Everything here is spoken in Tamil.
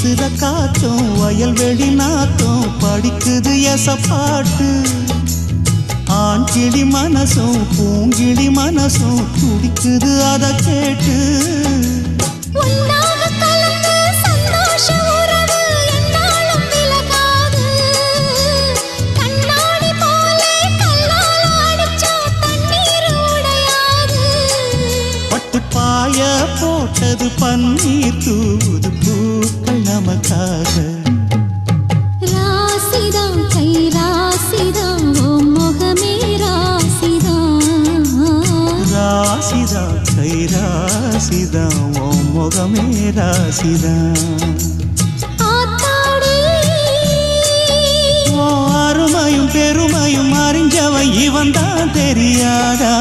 வீசுற காத்தும் வயல்வெளி நாத்தும் படிக்குது எசப்பாட்டு ஆண் கிளி மனசும் பூங்கிளி மனசும் துடிக்குது அத கேட்டு பாய போட்டது பன்னீர் தூது பூக்கள் நமக்காக ராசிதான் கை ராசிதான் ஓ முகமே ராசிதான் ராசிதான் கை ராசிதான் ஓ முகமே ராசிதான் அருமையும் பெருமையும் அறிஞ்சவன் இவன் தான் தெரியாதா